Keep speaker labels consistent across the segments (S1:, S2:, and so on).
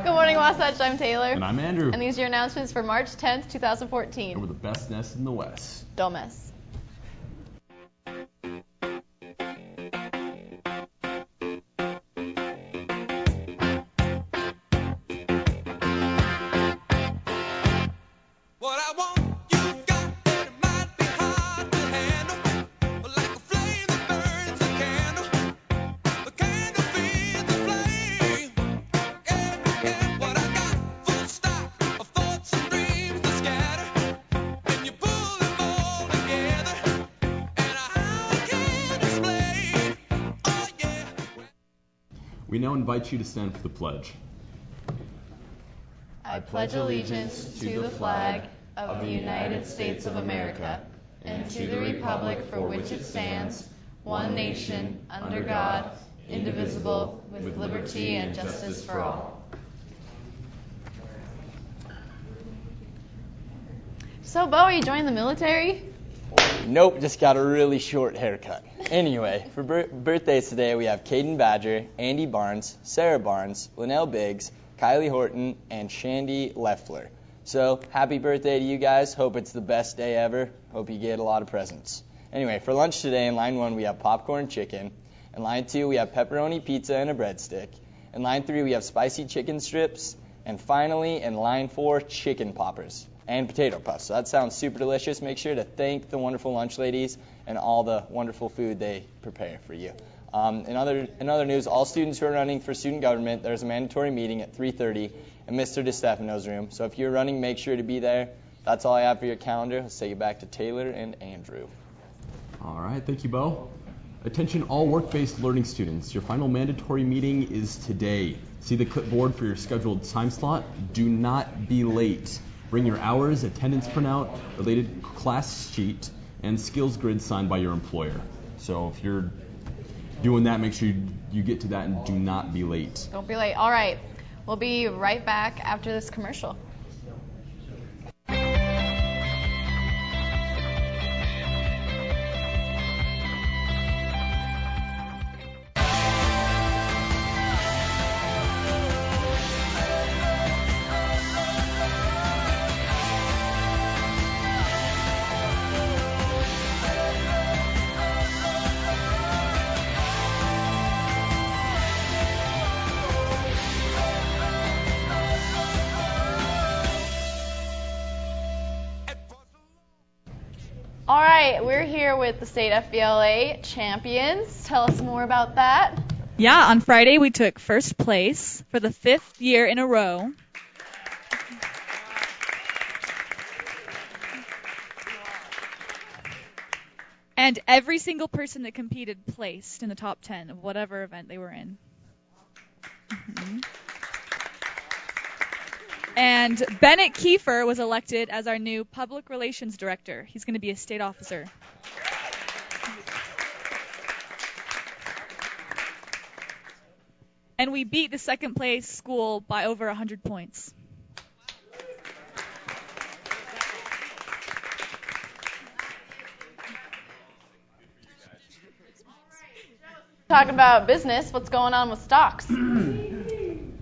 S1: Good morning, Wasatch. I'm Taylor.
S2: And I'm Andrew.
S1: And these are your announcements for March 10th, 2014.
S2: And we're the best nest in the West.
S1: Don't miss.
S2: We now invite you to stand for the pledge.
S1: I pledge allegiance to the flag of the United States of America and to the republic for which it stands, one nation, under God, indivisible, with liberty and justice for all. So, Bo, are you joining the military?
S3: Nope, just got a really short haircut. Anyway, for birthdays today, we have Caden Badger, Andy Barnes, Sarah Barnes, Linnell Biggs, Kylie Horton, and Shandy Leffler. So, happy birthday to you guys. Hope it's the best day ever. Hope you get a lot of presents. Anyway, for lunch today, in line 1, we have popcorn chicken. In line 2, we have pepperoni pizza and a breadstick. In line 3, we have spicy chicken strips. And finally, in line 4, chicken poppers and potato puffs. So that sounds super delicious. Make sure to thank the wonderful lunch ladies and all the wonderful food they prepare for you. In other news, all students who are running for student government, there's a mandatory meeting at 3:30 in Mr. DeStefano's room. So if you're running, make sure to be there. That's all I have for your calendar. Let's take it back to Taylor and Andrew.
S2: All right, thank you, Bo. Attention all work-based learning students. Your final mandatory meeting is today. See the clipboard for your scheduled time slot. Do not be late. Bring your hours, attendance printout, related class sheet, and skills grid signed by your employer. So if you're doing that, make sure you get to that and do not be late.
S1: Don't be late. All right. We'll be right back after this commercial. All right, we're here with the state FBLA champions. Tell us more about that.
S4: Yeah, on Friday we took first place for the 5th year in a row. And every single person that competed placed in the top 10 of whatever event they were in. Mm-hmm. And Bennett Kiefer was elected as our new public relations director. He's going to be a state officer. And we beat the second place school by over 100 points.
S1: Talking about business, what's going on with stocks?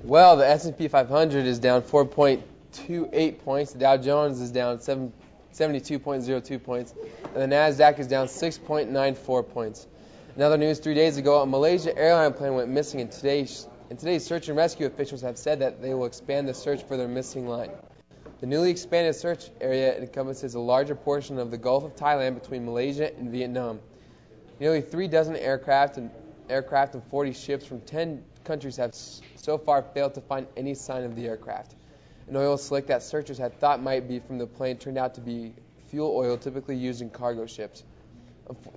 S5: Well, the S&P 500 is down 4.28 points. The Dow Jones is down 72.02 points. And the NASDAQ is down 6.94 points. In other news, 3 days ago, a Malaysia airline plane went missing. In today's search and rescue officials have said that they will expand the search for their missing line. The newly expanded search area encompasses a larger portion of the Gulf of Thailand between Malaysia and Vietnam. Nearly 3 dozen aircraft and 40 ships from 10 countries have so far failed to find any sign of the aircraft. An oil slick that searchers had thought might be from the plane turned out to be fuel oil typically used in cargo ships.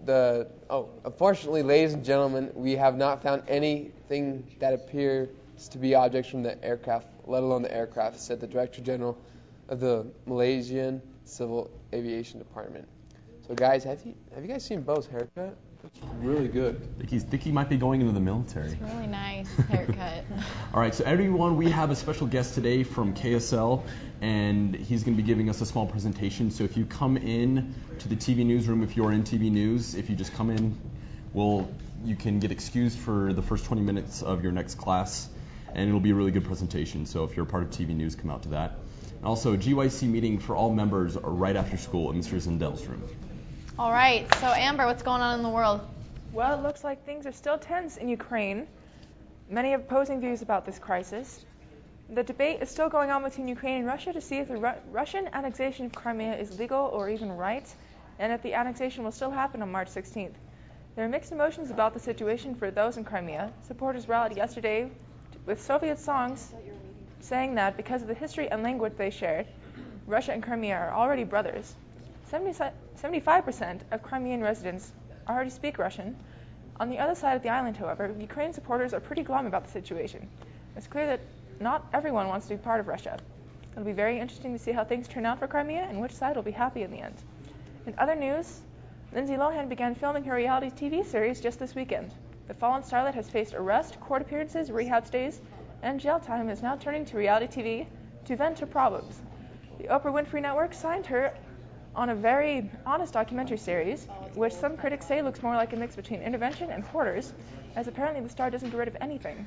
S5: Unfortunately, ladies and gentlemen, we have not found anything that appears to be objects from the aircraft, let alone the aircraft, said the Director General of the Malaysian Civil Aviation Department. So guys, have you guys seen Bo's haircut? Really good.
S2: Think he might be going into the military.
S1: It's really nice haircut.
S2: All right, so everyone, we have a special guest today from KSL, and he's going to be giving us a small presentation. So if you come in to the TV newsroom, if you're in TV news, if you just come in, you can get excused for the first 20 minutes of your next class, and it'll be a really good presentation. So if you're a part of TV news, come out to that. And also, a GYC meeting for all members right after school in Mr. Zindell's room.
S1: All right, so Amber, what's going on in the world?
S6: Well, it looks like things are still tense in Ukraine. Many have opposing views about this crisis. The debate is still going on between Ukraine and Russia to see if the Russian annexation of Crimea is legal or even right, and if the annexation will still happen on March 16th. There are mixed emotions about the situation for those in Crimea. Supporters rallied yesterday with Soviet songs saying that because of the history and language they shared, Russia and Crimea are already brothers. 75% of Crimean residents already speak Russian. On the other side of the island, however, Ukraine supporters are pretty glum about the situation. It's clear that not everyone wants to be part of Russia. It'll be very interesting to see how things turn out for Crimea and which side will be happy in the end. In other news, Lindsay Lohan began filming her reality TV series just this weekend. The fallen starlet has faced arrest, court appearances, rehab stays, and jail time, is now turning to reality TV to vent her problems. The Oprah Winfrey Network signed her on a very honest documentary series, which some critics say looks more like a mix between intervention and Hoarders, as apparently the star doesn't get rid of anything.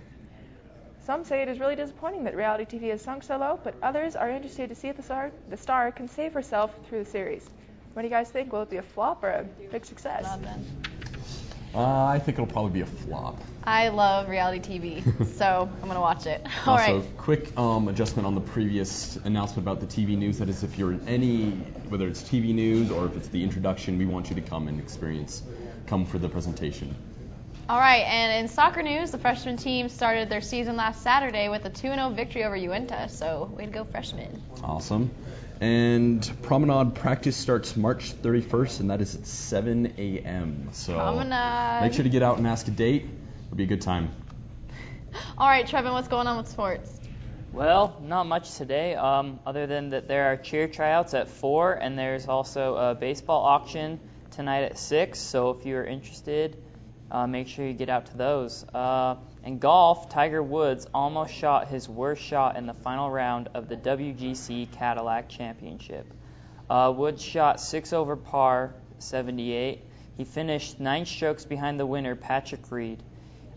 S6: Some say it is really disappointing that reality TV has sunk so low, but others are interested to see if the star can save herself through the series. What do you guys think? Will it be a flop or a big success?
S2: I think it'll probably be a flop.
S1: I love reality TV, so I'm going to watch it. All right.
S2: Also, quick adjustment on the previous announcement about the TV news. That is, if you're in whether it's TV news or if it's the introduction, we want you to come and come for the presentation.
S1: All right, and in soccer news, the freshman team started their season last Saturday with a 2-0 victory over Uinta, so way to go, freshmen.
S2: Awesome. And Promenade practice starts March 31st, and that is at 7 a.m. So
S1: Promenade.
S2: Make sure to get out and ask a date. It'll be a good time.
S1: All right, Trevin, what's going on with sports?
S7: Well, not much today, other than that there are cheer tryouts at 4, and there's also a baseball auction tonight at 6. So if you're interested, make sure you get out to those. In golf, Tiger Woods almost shot his worst shot in the final round of the WGC Cadillac Championship. Woods shot 6 over par, 78. He finished 9 strokes behind the winner, Patrick Reed.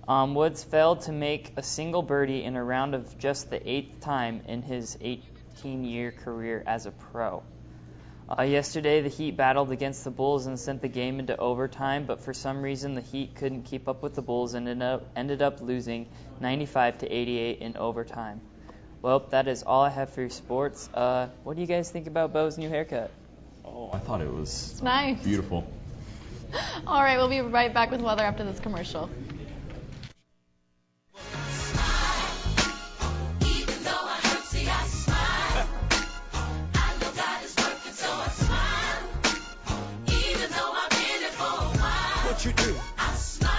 S7: Woods failed to make a single birdie in a round of just the 8th time in his 18-year career as a pro. Yesterday, the Heat battled against the Bulls and sent the game into overtime, but for some reason, the Heat couldn't keep up with the Bulls and ended up losing 95-88 in overtime. Well, that is all I have for your sports. What do you guys think about Bo's new haircut?
S2: Oh, I thought it was
S1: It's nice.
S2: Beautiful.
S1: All right, we'll be right back with weather after this commercial.
S8: You do. I smile.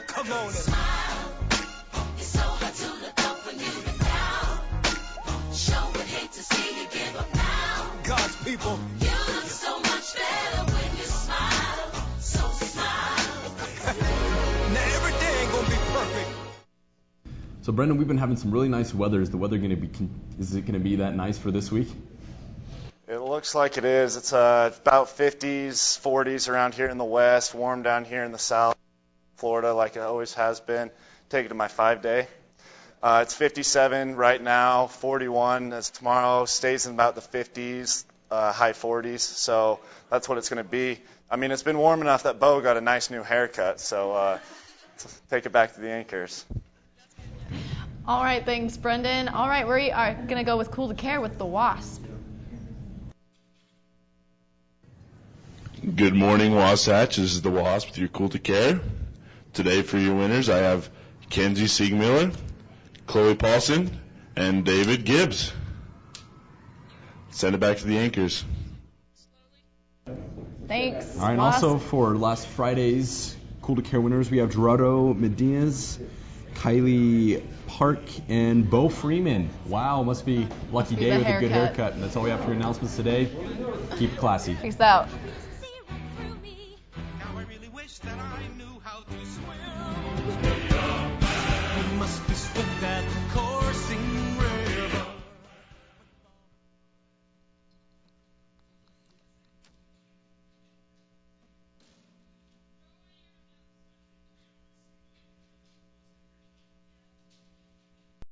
S8: Come on and smile. It's so hard to look up when you've been down. Sure would hate to see you give up now. God's people. You look so much better when you smile. So smile. Now every day ain't gonna be perfect.
S2: So Brendan, we've been having some really nice weather. Is the weather going to be? Is it going to be that nice for this week?
S9: It looks like it is. It's about 50s, 40s around here in the west, warm down here in the south, Florida, like it always has been. Take it to my 5-day. It's 57 right now, 41 as tomorrow, stays in about the 50s, high 40s. So that's what it's going to be. I mean, it's been warm enough that Bo got a nice new haircut. So take it back to the anchors.
S1: All right, thanks, Brendan. All right, we are going to go with Cool to Care with the Wasp.
S10: Good morning, Wasatch. This is the Wasp with your Cool to Care. Today for your winners, I have Kenzie Siegmiller, Chloe Paulson, and David Gibbs. Send it back to the anchors.
S1: Thanks.
S2: All right, and
S1: Wasp.
S2: also for last Friday's Cool to Care winners, we have Gerardo Medina's, Kylie Park, and Bo Freeman. Wow, must be lucky day with a good haircut. And that's all we have for your announcements today. Keep it classy.
S1: Peace out.